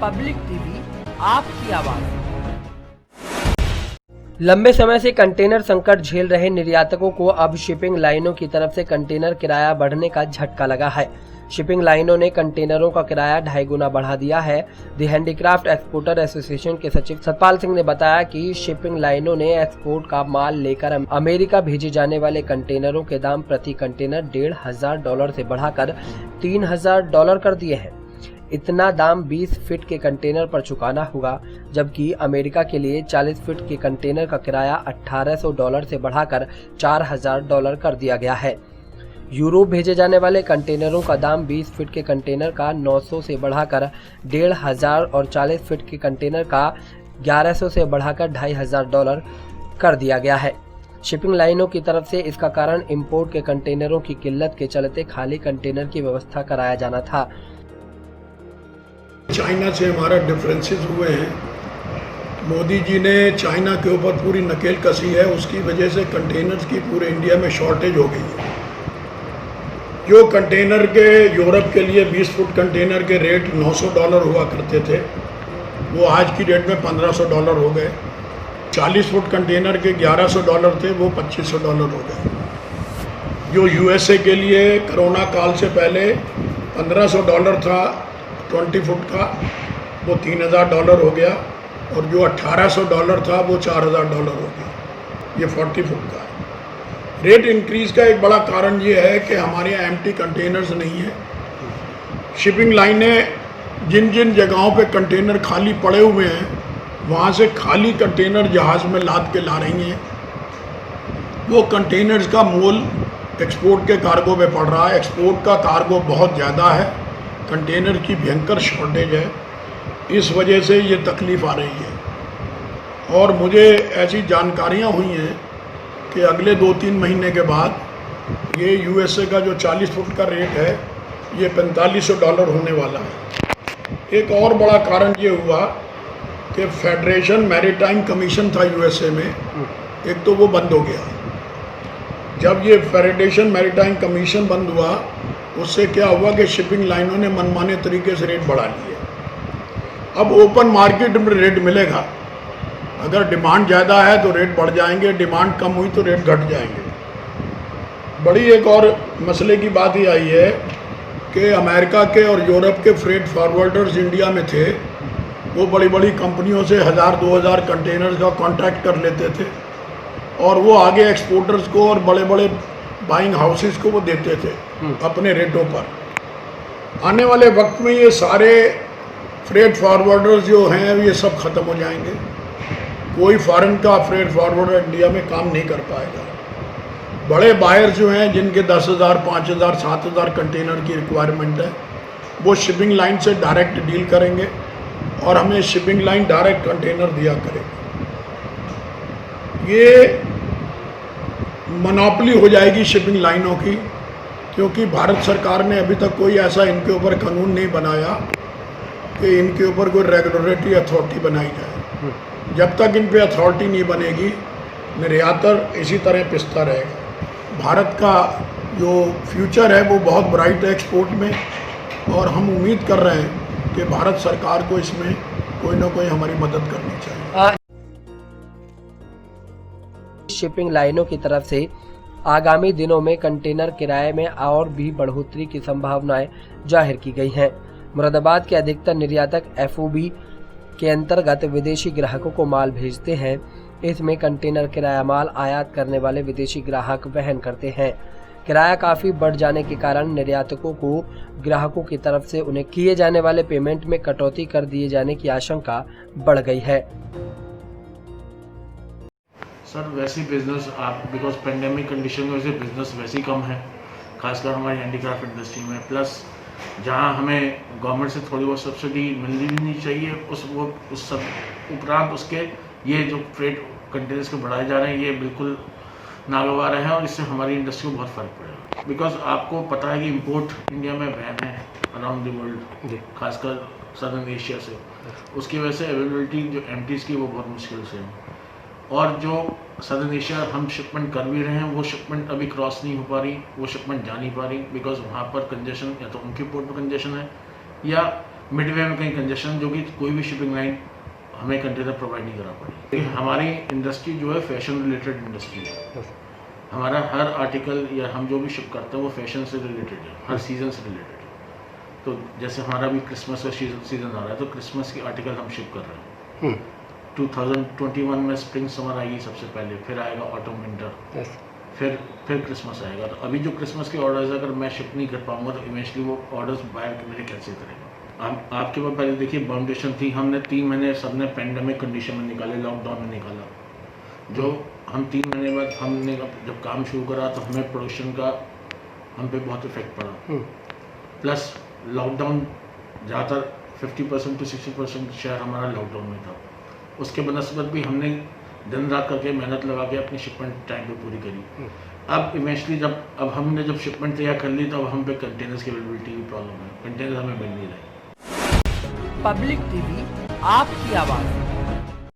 Public TV, आपकी आवाज। लंबे समय से कंटेनर संकट झेल रहे निर्यातकों को अब शिपिंग लाइनों की तरफ से कंटेनर किराया बढ़ने का झटका लगा है। शिपिंग लाइनों ने कंटेनरों का किराया 2.5 गुना बढ़ा दिया है। द हैंडीक्राफ्ट एक्सपोर्टर एसोसिएशन के सचिव सतपाल सिंह ने बताया कि शिपिंग लाइनों ने एक्सपोर्ट का माल लेकर अमेरिका भेजे जाने वाले कंटेनरों के दाम प्रति कंटेनर $1,500 से बढ़ाकर $3,000 कर दिए हैं। इतना दाम 20 फीट के कंटेनर पर चुकाना होगा, जबकि अमेरिका के लिए 40 फीट के कंटेनर का किराया $1,800 से बढ़ाकर $4,000 कर दिया गया है। यूरोप भेजे जाने वाले कंटेनरों का दाम 20 फीट के कंटेनर का 900 से बढ़ाकर 1,500 और 40 फीट के कंटेनर का 1100 से बढ़ाकर $2,500 कर दिया गया है। शिपिंग लाइनों की तरफ से इसका कारण इंपोर्ट के कंटेनरों की किल्लत के चलते खाली कंटेनर की व्यवस्था कराया जाना था। चाइना से हमारा डिफरेंसेस हुए हैं। मोदी जी ने चाइना के ऊपर पूरी नकेल कसी है, उसकी वजह से कंटेनर्स की पूरे इंडिया में शॉर्टेज हो गई है। जो कंटेनर के यूरोप के लिए 20 फुट कंटेनर के रेट $900 हुआ करते थे, वो आज की डेट में $1,500 हो गए। 40 फुट कंटेनर के $1,100 थे, वो $2,500 हो गए। जो यूएसए के लिए कोरोना काल से पहले $1,500 था 20 फुट का, वो $3,000 हो गया, और जो $1,800 था वो $4,000 हो गया। ये 40 फुट का है। रेट इंक्रीज़ का एक बड़ा कारण ये है कि हमारे यहाँ एम्प्टी कंटेनर्स नहीं है। शिपिंग लाइनें जिन जिन जगहों पे कंटेनर खाली पड़े हुए हैं, वहाँ से खाली कंटेनर जहाज़ में लाद के ला रही हैं। वो कंटेनर्स का मोल एक्सपोर्ट के कार्गो में पड़ रहा है। एक्सपोर्ट का कार्गो बहुत ज़्यादा है, कंटेनर की भयंकर शॉर्टेज है, इस वजह से ये तकलीफ़ आ रही है। और मुझे ऐसी जानकारियाँ हुई हैं कि अगले 2-3 महीने के बाद ये यूएसए का जो 40 फुट का रेट है, ये $4,500 होने वाला है। एक और बड़ा कारण ये हुआ कि फेडरेशन मैरीटाइम कमीशन था यूएसए में, एक तो वो बंद हो गया। जब ये फेडरेशन मैरीटाइम कमीशन बंद हुआ, उससे क्या हुआ कि शिपिंग लाइनों ने मनमाने तरीके से रेट बढ़ा लिए। अब ओपन मार्केट में रेट मिलेगा, अगर डिमांड ज़्यादा है तो रेट बढ़ जाएंगे, डिमांड कम हुई तो रेट घट जाएंगे। बड़ी एक और मसले की बात ही आई है कि अमेरिका के और यूरोप के फ्रेट फॉरवर्डर्स इंडिया में थे, वो बड़ी बड़ी कंपनियों से 1,000-2,000 कंटेनर्स का कॉन्ट्रैक्ट कर लेते थे, और वो आगे एक्सपोर्टर्स को और बड़े बड़े बाइंग हाउसेस को वो देते थे अपने रेटों पर। आने वाले वक्त में ये सारे फ्रेट फॉरवर्डर्स जो हैं ये सब ख़त्म हो जाएंगे। कोई फॉरेन का फ्रेट फॉरवर्डर इंडिया में काम नहीं कर पाएगा। बड़े बायर्स जो हैं, जिनके 10,000, 5,000, 7,000 कंटेनर की रिक्वायरमेंट है, वो शिपिंग लाइन से डायरेक्ट डील करेंगे और हमें शिपिंग लाइन डायरेक्ट कंटेनर दिया करेगी। ये मोनोपोली हो जाएगी शिपिंग लाइनों की, क्योंकि भारत सरकार ने अभी तक कोई ऐसा इनके ऊपर कानून नहीं बनाया कि इनके ऊपर कोई रेगुलेटरी अथॉरिटी बनाई जाए। जब तक इन पे अथॉरिटी नहीं बनेगी, निर्यातर इसी तरह पिसता रहेगा। भारत का जो फ्यूचर है वो बहुत ब्राइट है एक्सपोर्ट में, और हम उम्मीद कर रहे हैं कि भारत सरकार को इसमें कोई ना कोई हमारी मदद करनी चाहिए। शिपिंग लाइनों की तरफ से आगामी दिनों में कंटेनर किराए में और भी बढ़ोतरी की संभावनाएं जाहिर की गई हैं। मुरादाबाद के अधिकतर निर्यातक FOB के अंतर्गत विदेशी ग्राहकों को माल भेजते हैं। इसमें कंटेनर किराया माल आयात करने वाले विदेशी ग्राहक वहन करते हैं। किराया काफी बढ़ जाने के कारण निर्यातकों को ग्राहकों की तरफ से उन्हें किए जाने वाले पेमेंट में कटौती कर दिए जाने की आशंका बढ़ गई है। सर वैसे बिजनेस आप बिकॉज पेंडेमिक कंडीशन में वैसे बिजनेस वैसे ही कम है, खासकर हमारी हैंडीक्राफ्ट इंडस्ट्री में। प्लस जहां हमें गवर्नमेंट से थोड़ी बहुत सब्सिडी मिलनी भी नहीं चाहिए, उस सब उपरांत उसके ये जो फ्रेट कंटेनर्स को बढ़ाए जा रहे हैं, ये बिल्कुल नागवार है और इससे हमारी इंडस्ट्री को बहुत फ़र्क पड़ेगा। बिकॉज आपको पता है कि इंपोर्ट इंडिया में बैन है अराउंड द वर्ल्ड, खासकर सदर्न एशिया से। उसकी वजह से अवेलेबिलिटी जो एमटीज़ की वो बहुत मुश्किल से है, और जो सदर्न एशिया हम शिपमेंट कर भी रहे हैं वो शिपमेंट अभी क्रॉस नहीं हो पा रही, वो शिपमेंट जा नहीं पा रही, बिकॉज वहाँ पर कंजेशन या तो उनके पोर्ट पर कंजेशन है या मिडवे में कहीं कंजेशन, जो कि कोई भी शिपिंग लाइन हमें कंटेनर प्रोवाइड नहीं करा पड़ी। हमारी इंडस्ट्री जो है फैशन रिलेटेड इंडस्ट्री है। हमारा हर आर्टिकल या हम जो भी शिप करते हैं वो फैशन से रिलेटेड है, हर सीज़न से रिलेटेड है। तो जैसे हमारा भी क्रिसमस का सीज़न आ रहा है, तो क्रिसमस की आर्टिकल हम शिप कर रहे हैं। 2021 में स्प्रिंग समर आएगी सबसे पहले, फिर आएगा ऑटम विंटर, फिर क्रिसमस आएगा। तो अभी जो क्रिसमस के ऑर्डर्स अगर मैं शिप नहीं कर पाऊंगा तो इवेंचुअली वो ऑर्डर्स बाहर मेरे कैसे करेंगे। आपके पास पहले देखिए बाउंडेशन थी, हमने 3 महीने सबने पेंडेमिक कंडीशन में निकाले, लॉकडाउन में निकाला। जो हम 3 महीने बाद हमने जब काम शुरू करा तो हमें प्रोडक्शन का हम पे बहुत इफेक्ट पड़ा। प्लस लॉकडाउन ज़्यादातर 50% to 60% शेयर हमारा लॉकडाउन में था। उसके बनस्पत भी हमने दिन रात करके मेहनत लगा के अपनी शिपमेंट टाइम पे पूरी करी। अब इवेंचुअली जब हमने शिपमेंट तैयार कर ली, तब हम पे कंटेनर्स की अवेलेबिलिटी की प्रॉब्लम है, कंटेनर हमें मिल नहीं रहे। पब्लिक टीवी, आपकी आवाज़।